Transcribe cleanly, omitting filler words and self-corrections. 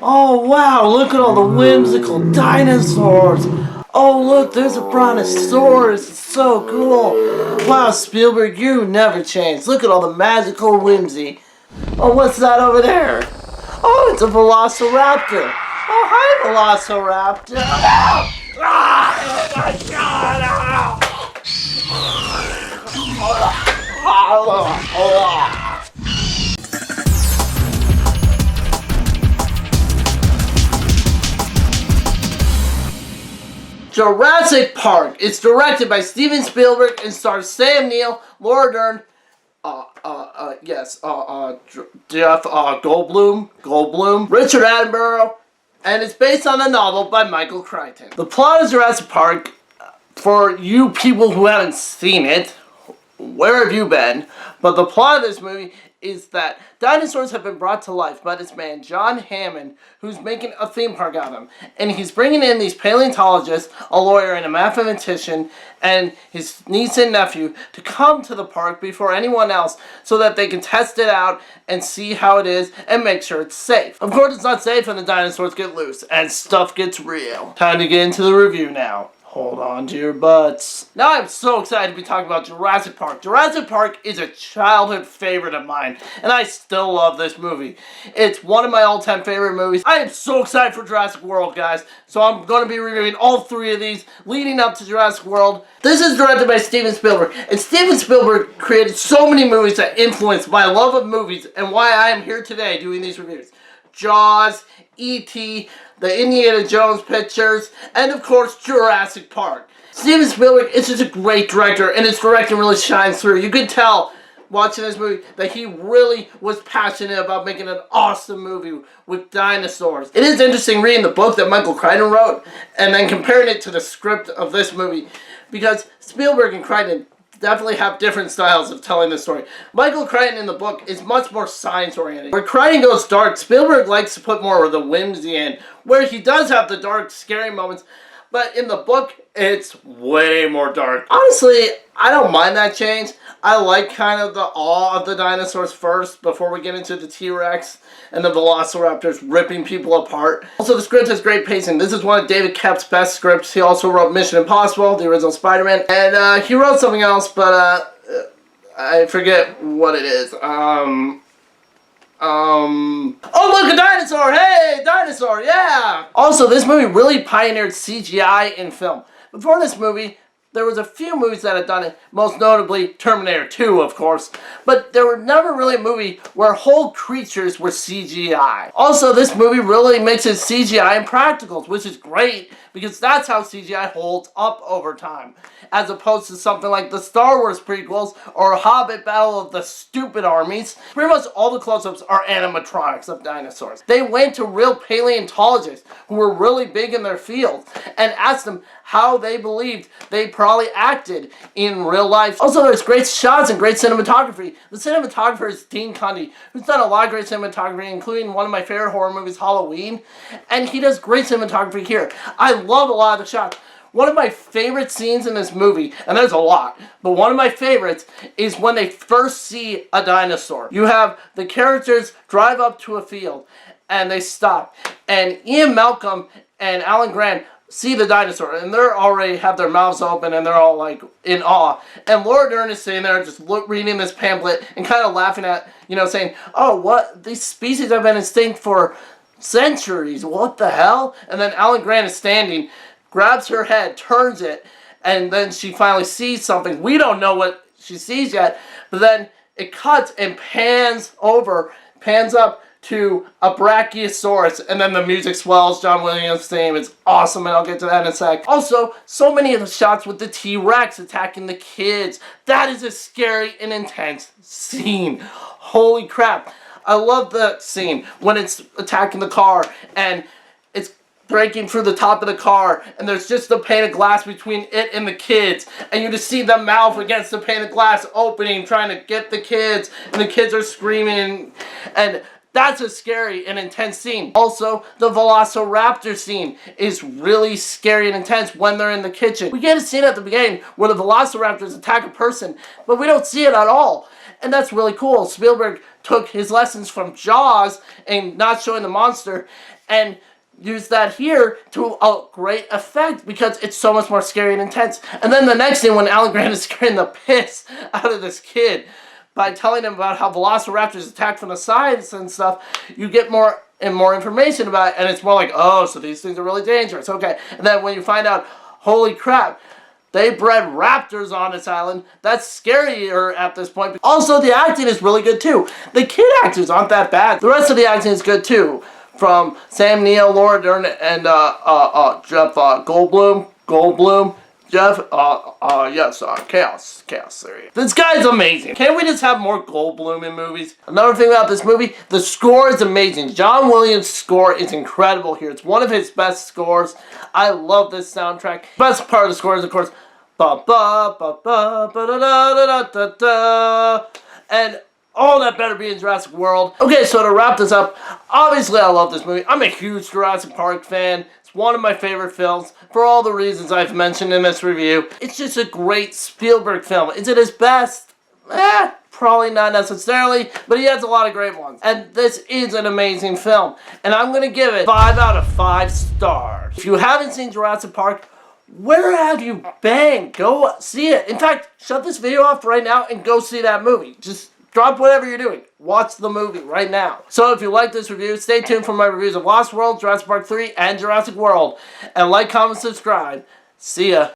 Oh wow, look at all the whimsical dinosaurs. Oh look, there's a brontosaurus. It's so cool. Wow, Spielberg, you never change. Look at all the magical whimsy. Oh, what's that over there? Oh, it's a velociraptor. Oh, hi, velociraptor. Ah! Ah! Oh my god! Ah! Jurassic Park. It's directed by Steven Spielberg and stars Sam Neill, Laura Dern, Jeff Goldblum, Richard Attenborough, and it's based on a novel by Michael Crichton. The plot of Jurassic Park, for you people who haven't seen it, where have you been? But the plot of this movie is that dinosaurs have been brought to life by this man, John Hammond, who's making a theme park out of them. And he's bringing in these paleontologists, a lawyer, and a mathematician, and his niece and nephew to come to the park before anyone else so that they can test it out and see how it is and make sure it's safe. Of course, it's not safe when the dinosaurs get loose and stuff gets real. Time to get into the review now. Hold on to your butts. Now I'm so excited to be talking about Jurassic Park. Jurassic Park is a childhood favorite of mine, and I still love this movie. It's one of my all-time favorite movies. I am so excited for Jurassic World, guys. So I'm going to be reviewing all three of these leading up to Jurassic World. This is directed by Steven Spielberg, and Steven Spielberg created so many movies that influenced my love of movies and why I am here today doing these reviews. Jaws, E.T., the Indiana Jones pictures, and of course Jurassic Park. Steven Spielberg is just a great director, and his directing really shines through. You can tell watching this movie that he really was passionate about making an awesome movie with dinosaurs. It is interesting reading the book that Michael Crichton wrote and then comparing it to the script of this movie, because Spielberg and Crichton definitely have different styles of telling the story. Michael Crichton in the book is much more science-oriented. Where Crichton goes dark, Spielberg likes to put more of the whimsy in, where he does have the dark, scary moments, but in the book, it's way more dark. Honestly, I don't mind that change. I like kind of the awe of the dinosaurs first before we get into the T-Rex and the Velociraptors ripping people apart. Also, the script has great pacing. This is one of David Koepp's best scripts. He also wrote Mission Impossible, the original Spider-Man, and he wrote something else, but I forget what it is. Oh look, a dinosaur! Hey, dinosaur, yeah! Also, this movie really pioneered CGI in film. Before this movie, there was a few movies that had done it, most notably Terminator 2, of course, but there were never really a movie where whole creatures were CGI. Also, this movie really mixes CGI and practicals, which is great, because that's how CGI holds up over time, as opposed to something like the Star Wars prequels or Hobbit Battle of the Stupid Armies. Pretty much all the close-ups are animatronics of dinosaurs. They went to real paleontologists who were really big in their field and asked them how they believed they probably acted in real life. Also, there's great shots and great cinematography. The cinematographer is Dean Cundey, who's done a lot of great cinematography, including one of my favorite horror movies, Halloween, and he does great cinematography here. I love a lot of the shots. One of my favorite scenes in this movie, and there's a lot, but one of my favorites is when they first see a dinosaur. You have the characters drive up to a field, and they stop, and Ian Malcolm and Alan Grant see the dinosaur, and they're already have their mouths open, and they're all like in awe. And Laura Dern is sitting there just reading this pamphlet and kind of laughing at, saying, "Oh, what? These species have been extinct for centuries. What the hell?" And then Alan Grant is standing, grabs her head, turns it, and then she finally sees something. We don't know what she sees yet, but then it cuts and pans up to a Brachiosaurus, and then the music swells, John Williams' theme. It's awesome, and I'll get to that in a sec. Also, so many of the shots with the T-Rex attacking the kids. That is a scary and intense scene. Holy crap. I love that scene when it's attacking the car, and it's breaking through the top of the car, and there's just a pane of glass between it and the kids, and you just see the mouth against the pane of glass opening, trying to get the kids, and the kids are screaming, and that's a scary and intense scene. Also, the Velociraptor scene is really scary and intense when they're in the kitchen. We get a scene at the beginning where the Velociraptors attack a person, but we don't see it at all. And that's really cool. Spielberg took his lessons from Jaws and not showing the monster and use that here to a great effect because it's so much more scary and intense. And then the next scene when Alan Grant is scaring the piss out of this kid by telling him about how velociraptors attack from the sides and stuff, you get more and more information about it, and it's more like, oh, so these things are really dangerous. Okay, and then when you find out, holy crap, they bred raptors on this island, that's scarier at this point. Also, the acting is really good too. The kid actors aren't that bad. The rest of the acting is good too. From Sam Neill, Laura Dern, and Jeff Goldblum. Chaos theory. This guy's amazing. Can't we just have more Goldblum in movies? Another thing about this movie, the score is amazing. John Williams' score is incredible here. It's one of his best scores. I love this soundtrack. Best part of the score is, of course, ba ba ba ba ba da da da da da, and all that better be in Jurassic World. Okay, so to wrap this up, obviously I love this movie. I'm a huge Jurassic Park fan. It's one of my favorite films for all the reasons I've mentioned in this review. It's just a great Spielberg film. Is it his best? Probably not necessarily, but he has a lot of great ones. And this is an amazing film. And I'm going to give it 5 out of 5 stars. If you haven't seen Jurassic Park, where have you been? Go see it. In fact, shut this video off right now and go see that movie. Just drop whatever you're doing. Watch the movie right now. So if you like this review, stay tuned for my reviews of Lost World, Jurassic Park 3, and Jurassic World. And like, comment, subscribe. See ya.